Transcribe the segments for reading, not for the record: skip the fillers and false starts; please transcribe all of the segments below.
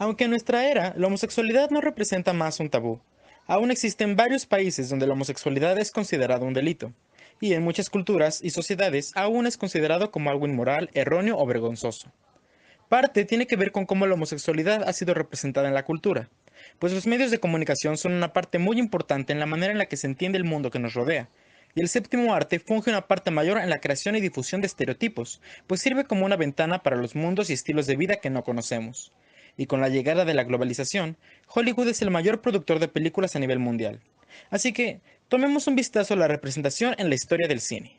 Aunque en nuestra era la homosexualidad no representa más un tabú, aún existen varios países donde la homosexualidad es considerado un delito, y en muchas culturas y sociedades aún es considerado como algo inmoral, erróneo o vergonzoso. Parte tiene que ver con cómo la homosexualidad ha sido representada en la cultura, pues los medios de comunicación son una parte muy importante en la manera en la que se entiende el mundo que nos rodea, y el séptimo arte funge una parte mayor en la creación y difusión de estereotipos, pues sirve como una ventana para los mundos y estilos de vida que no conocemos. Y con la llegada de la globalización, Hollywood es el mayor productor de películas a nivel mundial. Así que, tomemos un vistazo a la representación en la historia del cine.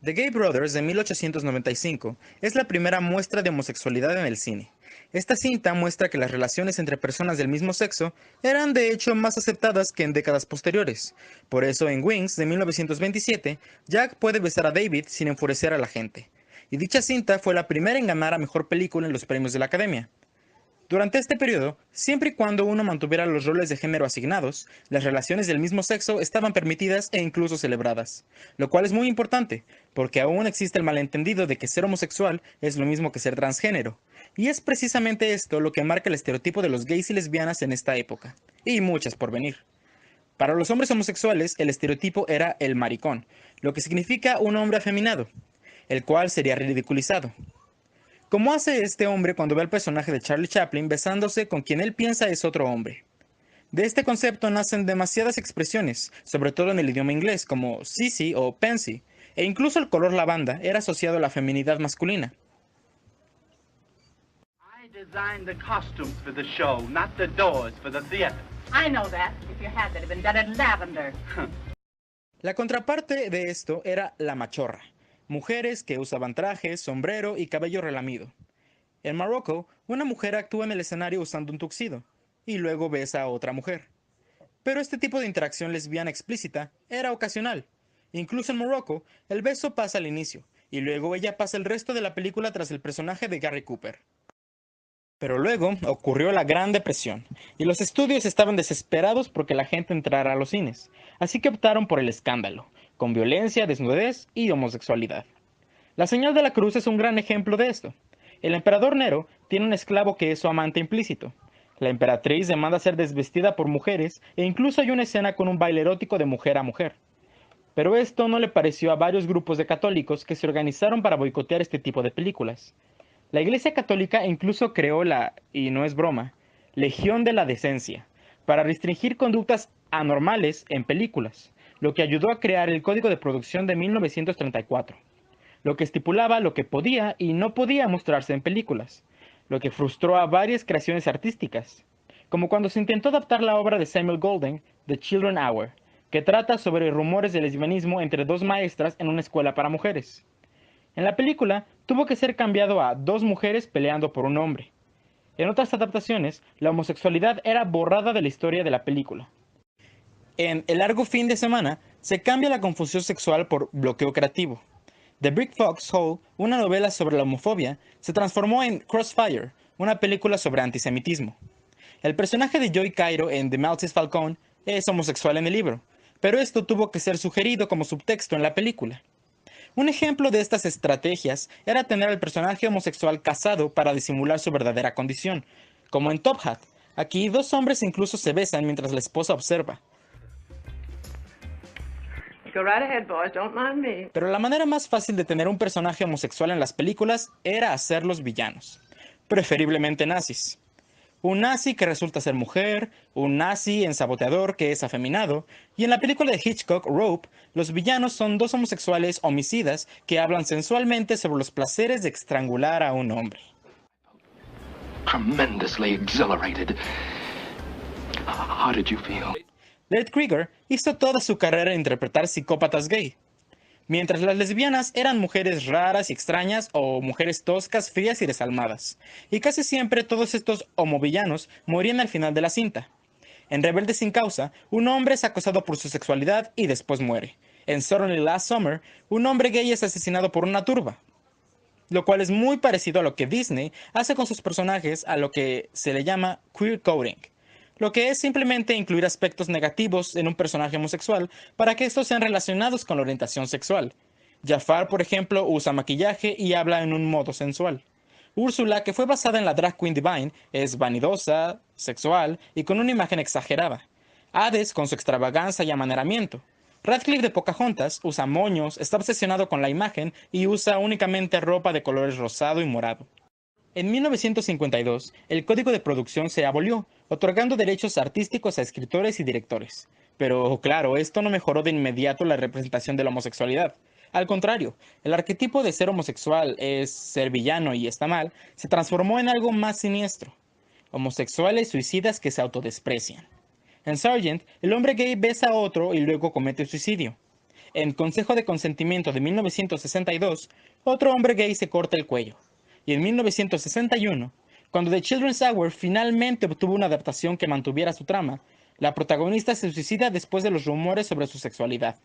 The Gay Brothers de 1895 es la primera muestra de homosexualidad en el cine. Esta cinta muestra que las relaciones entre personas del mismo sexo eran de hecho más aceptadas que en décadas posteriores. Por eso en Wings de 1927, Jack puede besar a David sin enfurecer a la gente. Y dicha cinta fue la primera en ganar a mejor película en los premios de la Academia. Durante este periodo, siempre y cuando uno mantuviera los roles de género asignados, las relaciones del mismo sexo estaban permitidas e incluso celebradas, lo cual es muy importante, porque aún existe el malentendido de que ser homosexual es lo mismo que ser transgénero, y es precisamente esto lo que marca el estereotipo de los gays y lesbianas en esta época, y muchas por venir. Para los hombres homosexuales, el estereotipo era el maricón, lo que significa un hombre afeminado, el cual sería ridiculizado. ¿Cómo hace este hombre cuando ve al personaje de Charlie Chaplin besándose con quien él piensa es otro hombre? De este concepto nacen demasiadas expresiones, sobre todo en el idioma inglés, como sissy o pansy, e incluso el color lavanda era asociado a la feminidad masculina. I designed the costumes for the show, not the doors for the theater. I know that. If you had, they'd have been done in lavender. La contraparte de esto era la machorra, mujeres que usaban trajes, sombrero y cabello relamido. En Morocco, una mujer actúa en el escenario usando un tuxedo, y luego besa a otra mujer. Pero este tipo de interacción lesbiana explícita era ocasional. Incluso en Morocco, el beso pasa al inicio, y luego ella pasa el resto de la película tras el personaje de Gary Cooper. Pero luego ocurrió la Gran Depresión, y los estudios estaban desesperados porque la gente entrara a los cines, así que optaron por el escándalo, con violencia, desnudez y homosexualidad. La señal de la cruz es un gran ejemplo de esto. El emperador Nero tiene un esclavo que es su amante implícito. La emperatriz demanda ser desvestida por mujeres e incluso hay una escena con un baile erótico de mujer a mujer. Pero esto no le pareció a varios grupos de católicos que se organizaron para boicotear este tipo de películas. La Iglesia Católica incluso creó la, y no es broma, Legión de la Decencia, para restringir conductas anormales en películas, lo que ayudó a crear el Código de Producción de 1934, lo que estipulaba lo que podía y no podía mostrarse en películas, lo que frustró a varias creaciones artísticas, como cuando se intentó adaptar la obra de Samuel Goldwyn, The Children Hour, que trata sobre rumores de lesbianismo entre dos maestras en una escuela para mujeres. En la película tuvo que ser cambiado a dos mujeres peleando por un hombre. En otras adaptaciones, la homosexualidad era borrada de la historia de la película. En El largo fin de semana, se cambia la confusión sexual por bloqueo creativo. The Brick Fox Hole, una novela sobre la homofobia, se transformó en Crossfire, una película sobre antisemitismo. El personaje de Joy Cairo en The Maltese Falcon es homosexual en el libro, pero esto tuvo que ser sugerido como subtexto en la película. Un ejemplo de estas estrategias era tener al personaje homosexual casado para disimular su verdadera condición, como en Top Hat. Aquí dos hombres incluso se besan mientras la esposa observa. Go right ahead, boys. Don't mind me. Pero la manera más fácil de tener un personaje homosexual en las películas era hacerlos villanos, preferiblemente nazis. Un nazi que resulta ser mujer, un nazi ensaboteador que es afeminado, y en la película de Hitchcock, Rope, los villanos son dos homosexuales homicidas que hablan sensualmente sobre los placeres de estrangular a un hombre. Tremendously exhilarated. How did you feel? Laird Krieger hizo toda su carrera en interpretar psicópatas gay, mientras las lesbianas eran mujeres raras y extrañas o mujeres toscas, frías y desalmadas, y casi siempre todos estos homovillanos morían al final de la cinta. En Rebelde sin causa, un hombre es acosado por su sexualidad y después muere. En Suddenly Last Summer, un hombre gay es asesinado por una turba. lo cual es muy parecido a lo que Disney hace con sus personajes, a lo que se le llama queer coding, lo que es simplemente incluir aspectos negativos en un personaje homosexual para que estos sean relacionados con la orientación sexual. Jafar, por ejemplo, usa maquillaje y habla en un modo sensual. Úrsula, que fue basada en la drag queen Divine, es vanidosa, sexual y con una imagen exagerada. Hades, con su extravagancia y amaneramiento. Radcliffe de Pocahontas usa moños, está obsesionado con la imagen y usa únicamente ropa de colores rosado y morado. En 1952, el Código de Producción se abolió, otorgando derechos artísticos a escritores y directores. Pero claro, esto no mejoró de inmediato la representación de la homosexualidad. Al contrario, el arquetipo de ser homosexual es ser villano y está mal, se transformó en algo más siniestro. Homosexuales suicidas que se autodesprecian. En Sargent, el hombre gay besa a otro y luego comete suicidio. En Consejo de Consentimiento de 1962, otro hombre gay se corta el cuello. Y en 1961, cuando The Children's Hour finalmente obtuvo una adaptación que mantuviera su trama, la protagonista se suicida después de los rumores sobre su sexualidad.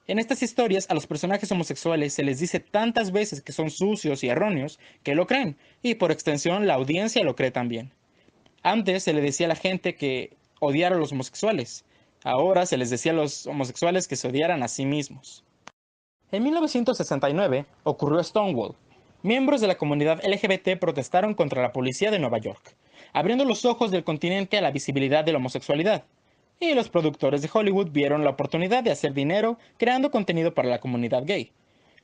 En estas historias, a los personajes homosexuales se les dice tantas veces que son sucios y erróneos que lo creen, y por extensión la audiencia lo cree también. Antes se le decía a la gente que odiara a los homosexuales, ahora se les decía a los homosexuales que se odiaran a sí mismos. En 1969 ocurrió Stonewall. Miembros de la comunidad LGBT protestaron contra la policía de Nueva York, abriendo los ojos del continente a la visibilidad de la homosexualidad. Y los productores de Hollywood vieron la oportunidad de hacer dinero creando contenido para la comunidad gay.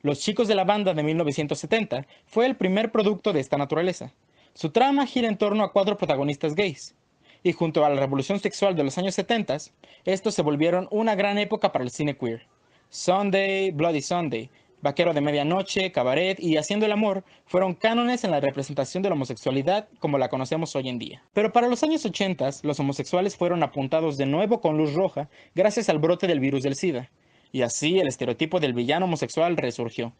Los Chicos de la Banda de 1970 fue el primer producto de esta naturaleza. Su trama gira en torno a 4 protagonistas gays. Y junto a la revolución sexual de los años 70, estos se volvieron una gran época para el cine queer. Sunday, Bloody Sunday, Vaquero de Medianoche, Cabaret y Haciendo el Amor fueron cánones en la representación de la homosexualidad como la conocemos hoy en día. Pero para los años 80, los homosexuales fueron apuntados de nuevo con luz roja gracias al brote del virus del SIDA, y así el estereotipo del villano homosexual resurgió.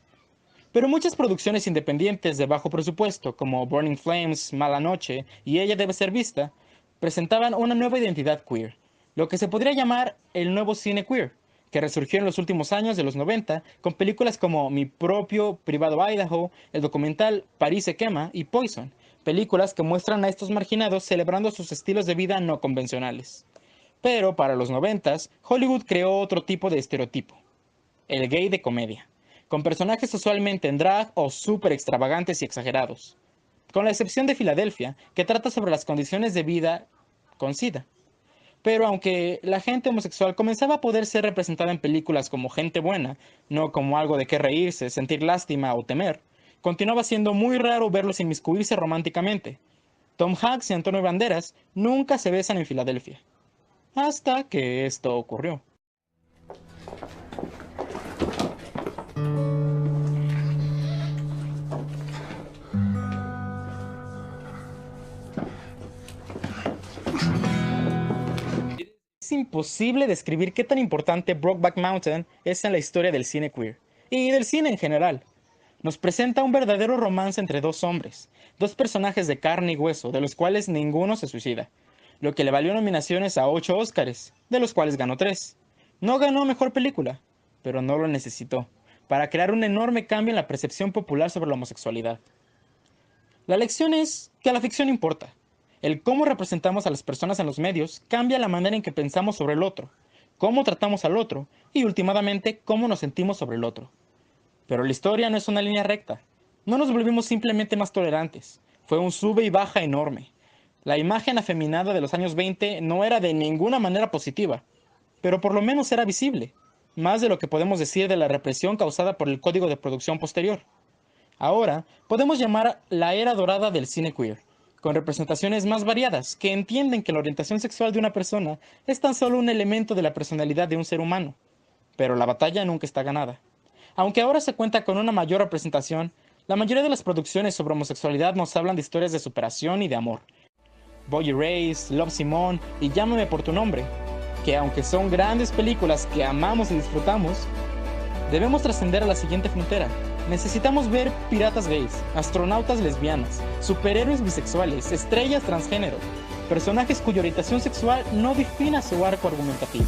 Pero muchas producciones independientes de bajo presupuesto, como Burning Flames, Mala Noche y Ella debe ser vista, presentaban una nueva identidad queer, lo que se podría llamar el nuevo cine queer, que resurgió en los últimos años de los 90 con películas como Mi propio privado Idaho, el documental París se quema y Poison, películas que muestran a estos marginados celebrando sus estilos de vida no convencionales. Pero para los 90s, Hollywood creó otro tipo de estereotipo, el gay de comedia, con personajes usualmente en drag o súper extravagantes y exagerados, con la excepción de Filadelfia, que trata sobre las condiciones de vida con SIDA. Pero aunque la gente homosexual comenzaba a poder ser representada en películas como gente buena, no como algo de qué reírse, sentir lástima o temer, continuaba siendo muy raro verlos inmiscuirse románticamente. Tom Hanks y Antonio Banderas nunca se besan en Filadelfia. Hasta que esto ocurrió. Es imposible describir qué tan importante Brokeback Mountain es en la historia del cine queer, y del cine en general. Nos presenta un verdadero romance entre 2 hombres, 2 personajes de carne y hueso, de los cuales ninguno se suicida, lo que le valió nominaciones a 8 Óscares, de los cuales ganó 3. No ganó mejor película, pero no lo necesitó, para crear un enorme cambio en la percepción popular sobre la homosexualidad. La lección es que la ficción importa. El cómo representamos a las personas en los medios cambia la manera en que pensamos sobre el otro, cómo tratamos al otro y, últimamente, cómo nos sentimos sobre el otro. Pero la historia no es una línea recta. No nos volvimos simplemente más tolerantes. Fue un sube y baja enorme. La imagen afeminada de los años 20 no era de ninguna manera positiva, pero por lo menos era visible, más de lo que podemos decir de la represión causada por el código de producción posterior. Ahora, podemos llamar la era dorada del cine queer, con representaciones más variadas, que entienden que la orientación sexual de una persona es tan solo un elemento de la personalidad de un ser humano. Pero la batalla nunca está ganada. Aunque ahora se cuenta con una mayor representación, la mayoría de las producciones sobre homosexualidad nos hablan de historias de superación y de amor. Boy Erased, Love Simone y Llámame por tu nombre, que aunque son grandes películas que amamos y disfrutamos, debemos trascender a la siguiente frontera. Necesitamos ver piratas gays, astronautas lesbianas, superhéroes bisexuales, estrellas transgénero, personajes cuya orientación sexual no defina su arco argumentativo.